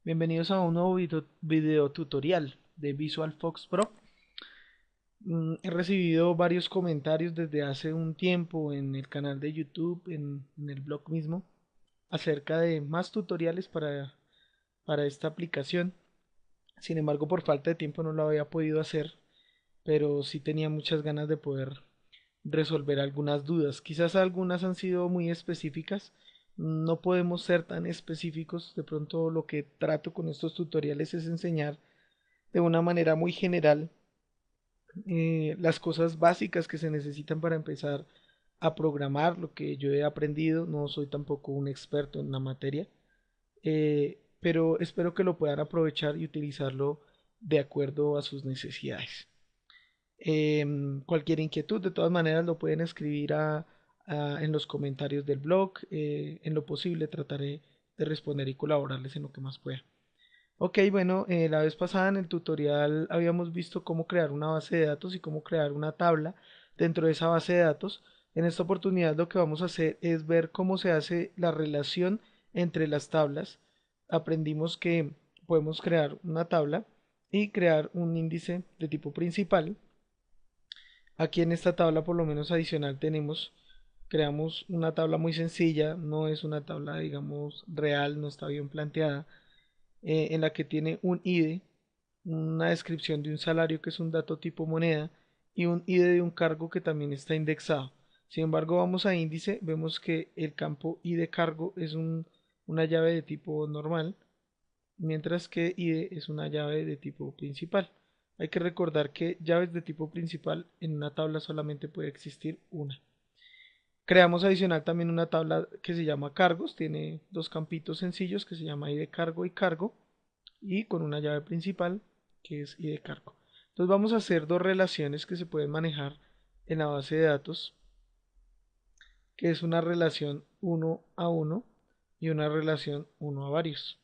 Bienvenidos a un nuevo video tutorial de Visual Fox Pro. He recibido varios comentarios desde hace un tiempo en el canal de YouTube, en el blog mismo, acerca de más tutoriales para esta aplicación. Sin embargo, por falta de tiempo no lo había podido hacer, pero sí tenía muchas ganas de poder resolver algunas dudas. Quizás algunas han sido muy específicas. No podemos ser tan específicos. De pronto lo que trato con estos tutoriales es enseñar de una manera muy general las cosas básicas que se necesitan para empezar a programar, lo que yo he aprendido. No soy tampoco un experto en la materia, pero espero que lo puedan aprovechar y utilizarlo de acuerdo a sus necesidades. Cualquier inquietud, de todas maneras, lo pueden escribir en los comentarios del blog. En lo posible trataré de responder y colaborarles en lo que más pueda. Ok, bueno, la vez pasada en el tutorial habíamos visto cómo crear una base de datos y cómo crear una tabla dentro de esa base de datos. En esta oportunidad lo que vamos a hacer es ver cómo se hace la relación entre las tablas. Aprendimos que podemos crear una tabla y crear un índice de tipo principal. Aquí en esta tabla por lo menos adicional creamos una tabla muy sencilla, no es una tabla digamos real, no está bien planteada, en la que tiene un ID, una descripción de un salario que es un dato tipo moneda y un ID de un cargo que también está indexado. Sin embargo, vamos a índice, vemos que el campo ID cargo es una llave de tipo normal, mientras que ID es una llave de tipo principal. Hay que recordar que llaves de tipo principal en una tabla solamente puede existir una. Creamos adicional también una tabla que se llama cargos, tiene dos campitos sencillos que se llama ID cargo y cargo, y con una llave principal que es ID cargo. Entonces vamos a hacer dos relaciones que se pueden manejar en la base de datos, que es una relación uno a uno y una relación uno a varios.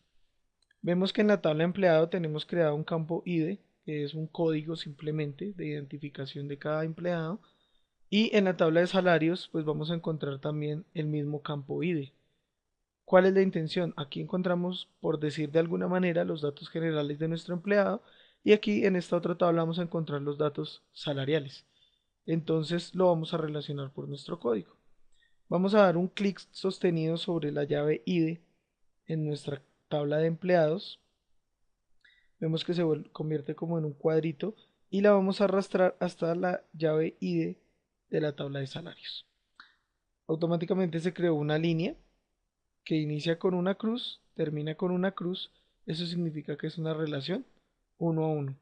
Vemos que en la tabla empleado tenemos creado un campo ID, que es un código simplemente de identificación de cada empleado. Y en la tabla de salarios, pues vamos a encontrar también el mismo campo ID. ¿Cuál es la intención? Aquí encontramos, por decir de alguna manera, los datos generales de nuestro empleado y aquí en esta otra tabla vamos a encontrar los datos salariales. Entonces lo vamos a relacionar por nuestro código. Vamos a dar un clic sostenido sobre la llave ID en nuestra tabla de empleados. Vemos que se convierte como en un cuadrito y la vamos a arrastrar hasta la llave ID de la tabla de salarios. Automáticamente se creó una línea que inicia con una cruz, termina con una cruz. Eso significa que es una relación uno a uno.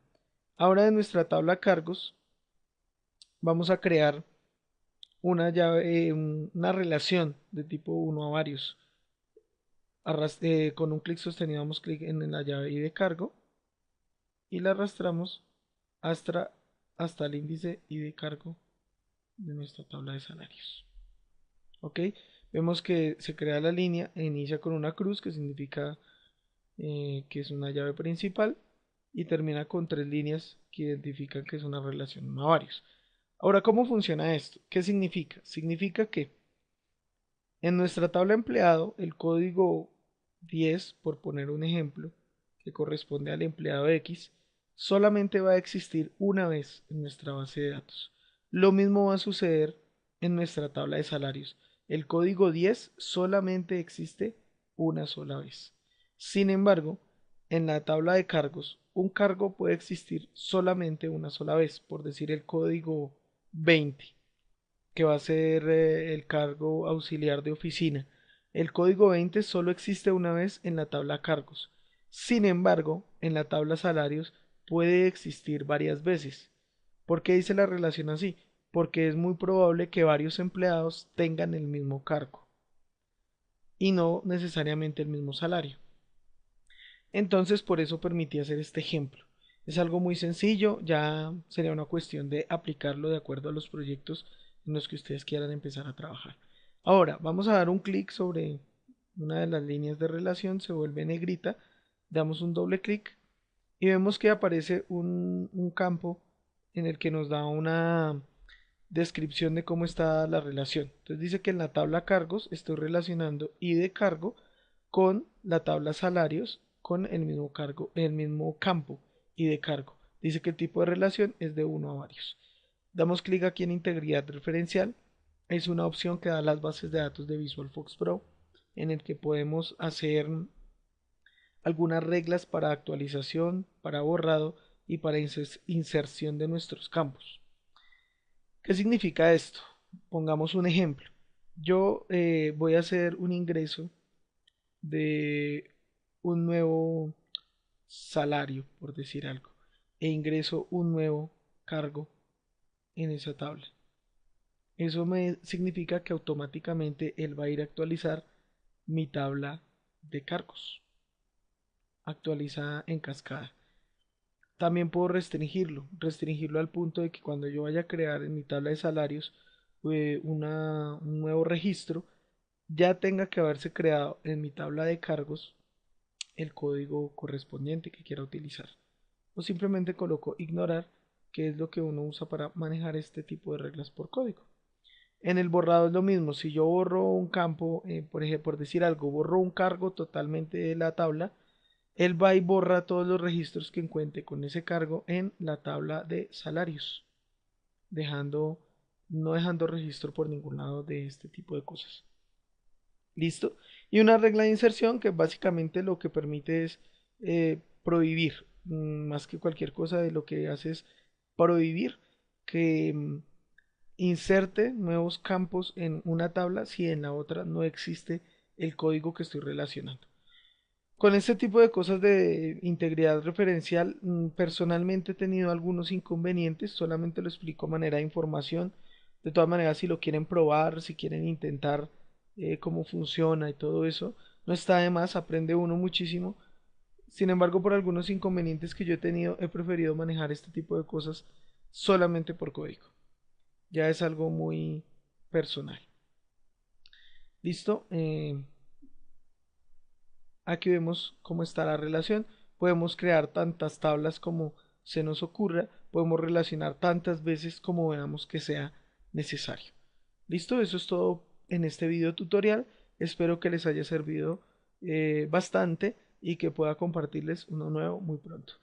Ahora en nuestra tabla cargos vamos a crear una relación de tipo uno a varios. Con un clic sostenido damos clic en la llave I de cargo y la arrastramos hasta, hasta el índice I de cargo de nuestra tabla de salarios. ¿Ok? Vemos que se crea la línea e inicia con una cruz que significa que es una llave principal y termina con tres líneas que identifican que es una relación a varios. Ahora, ¿cómo funciona esto? ¿Qué significa? Significa que en nuestra tabla empleado, el código 10, por poner un ejemplo, que corresponde al empleado X, solamente va a existir una vez en nuestra base de datos. Lo mismo va a suceder en nuestra tabla de salarios. El código 10 solamente existe una sola vez. Sin embargo, en la tabla de cargos, un cargo puede existir solamente una sola vez, por decir el código 20, que va a ser el cargo auxiliar de oficina. El código 20 solo existe una vez en la tabla cargos. Sin embargo, en la tabla salarios puede existir varias veces. ¿Por qué dice la relación así? Porque es muy probable que varios empleados tengan el mismo cargo y no necesariamente el mismo salario. Entonces, por eso permití hacer este ejemplo. Es algo muy sencillo, ya sería una cuestión de aplicarlo de acuerdo a los proyectos en los que ustedes quieran empezar a trabajar. Ahora, vamos a dar un clic sobre una de las líneas de relación, se vuelve negrita, damos un doble clic y vemos que aparece un campo en el que nos da una descripción de cómo está la relación. Entonces dice que en la tabla cargos estoy relacionando ID cargo con la tabla salarios con el mismo campo y de cargo. Dice que el tipo de relación es de uno a varios. Damos clic aquí en integridad referencial. Es una opción que da las bases de datos de VisualFox Pro, en el que podemos hacer algunas reglas para actualización, para borrado y para inserción de nuestros campos. ¿Qué significa esto? Pongamos un ejemplo. Yo voy a hacer un ingreso de un nuevo salario, por decir algo, e ingreso un nuevo cargo en esa tabla. Eso me significa que automáticamente él va a ir a actualizar mi tabla de cargos, actualizada en cascada. También puedo restringirlo al punto de que cuando yo vaya a crear en mi tabla de salarios un nuevo registro, ya tenga que haberse creado en mi tabla de cargos el código correspondiente que quiera utilizar. O simplemente coloco ignorar, que es lo que uno usa para manejar este tipo de reglas por código. En el borrado es lo mismo. Si yo borro un campo, por ejemplo, por decir algo, borro un cargo totalmente de la tabla, él va y borra todos los registros que encuentre con ese cargo en la tabla de salarios, dejando, no dejando registro por ningún lado de este tipo de cosas. ¿Listo? Y una regla de inserción que básicamente lo que permite es prohibir, más que cualquier cosa, de lo que hace es prohibir que inserte nuevos campos en una tabla si en la otra no existe el código que estoy relacionando. Con este tipo de cosas de integridad referencial, personalmente he tenido algunos inconvenientes, solamente lo explico a manera de información. De todas maneras, si lo quieren probar, si quieren intentar cómo funciona y todo eso, no está de más, aprende uno muchísimo. Sin embargo, por algunos inconvenientes que yo he tenido, he preferido manejar este tipo de cosas solamente por código. Ya es algo muy personal. ¿Listo? Aquí vemos cómo está la relación. Podemos crear tantas tablas como se nos ocurra. Podemos relacionar tantas veces como veamos que sea necesario. Listo, eso es todo en este video tutorial. Espero que les haya servido bastante y que pueda compartirles uno nuevo muy pronto.